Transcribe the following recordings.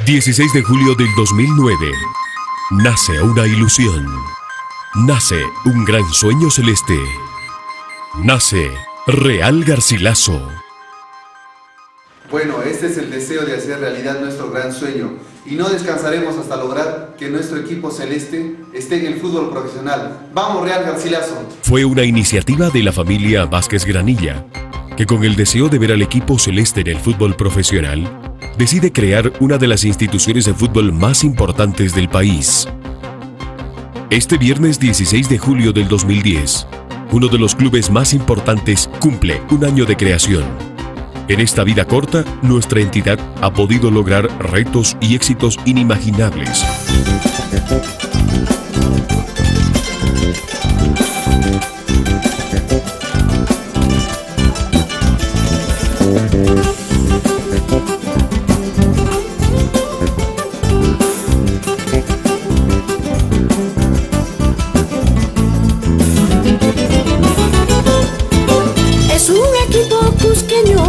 16 de julio del 2009. Nace una ilusión. Nace un gran sueño celeste. Nace Real Garcilaso. Bueno, este es el deseo de hacer realidad nuestro gran sueño y no descansaremos hasta lograr que nuestro equipo celeste esté en el fútbol profesional. ¡Vamos, Real Garcilaso! Fue una iniciativa de la familia Vázquez Granilla, que con el deseo de ver al equipo celeste en el fútbol profesional, decide crear una de las instituciones de fútbol más importantes del país. Este viernes 16 de julio del 2010, uno de los clubes más importantes cumple un año de creación. En esta vida corta, nuestra entidad ha podido lograr retos y éxitos inimaginables.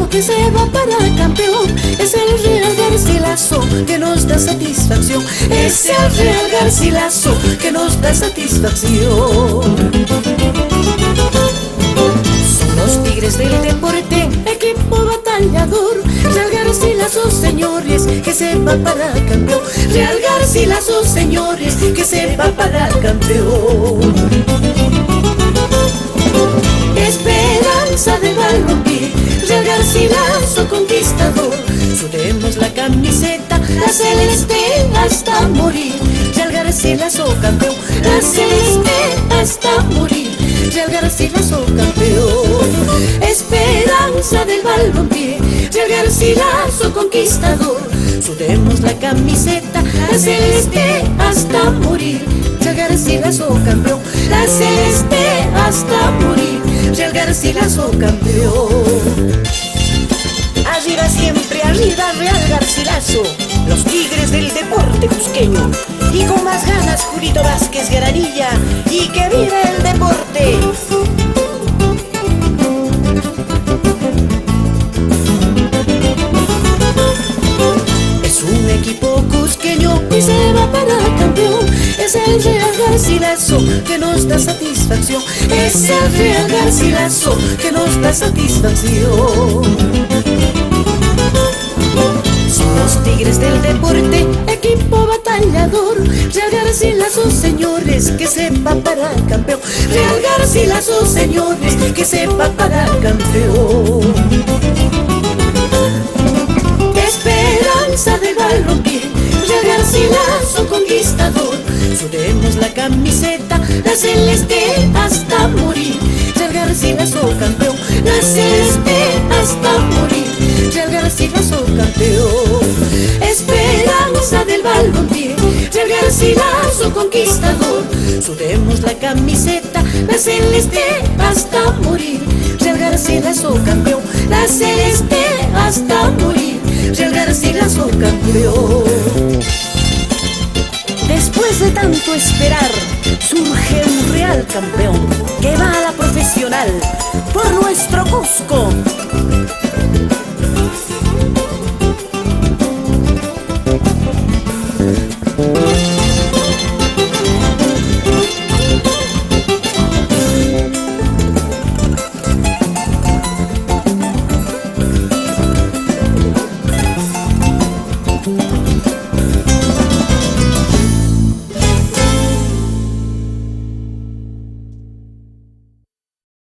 Que se va para campeón, es el Real Garcilaso que nos da satisfacción, es el Real Garcilaso que nos da satisfacción. Son los Tigres del deporte, equipo batallador, Real Garcilaso, señores, que se va para campeón, Real Garcilaso, señores, que se va para campeón. Esperanza de balompié, Real Garcilaso conquistador, sudemos la camiseta, la celeste hasta morir. Real Garcilaso campeón, la celeste hasta morir. Real Garcilaso campeón, esperanza del balompié, Real Garcilaso conquistador, sudemos la camiseta, la celeste hasta morir. Real Garcilaso campeón, la celeste hasta morir. Real Garcilaso campeón. Arriba siempre, arriba Real Garcilaso, los Tigres del deporte cusqueño. Y con más ganas Julito Vázquez Granilla, y que viva el deporte. Es un equipo cusqueño y se va para campeón, es el Real Garcilaso que nos da satisfacción, es el Real Garcilaso que nos da satisfacción. Son los Tigres del deporte, equipo batallador, Real Garcilaso, señores, que se va para campeón, Real Garcilaso, señores, que se va para campeón. Esperanza de balompié, Real Garcilaso conquistador, sudemos la camiseta, la celeste hasta morir. Real Garcilaso campeón, la celeste hasta morir. Real Garcilaso campeón, esperanza del balompié, Real Garcilaso conquistador, sudemos la camiseta, la celeste hasta morir. Real Garcilaso campeón, la celeste hasta morir. Real Garcilaso campeón. Después de tanto esperar, surge un Real campeón que va a la profesional por nuestro Cusco.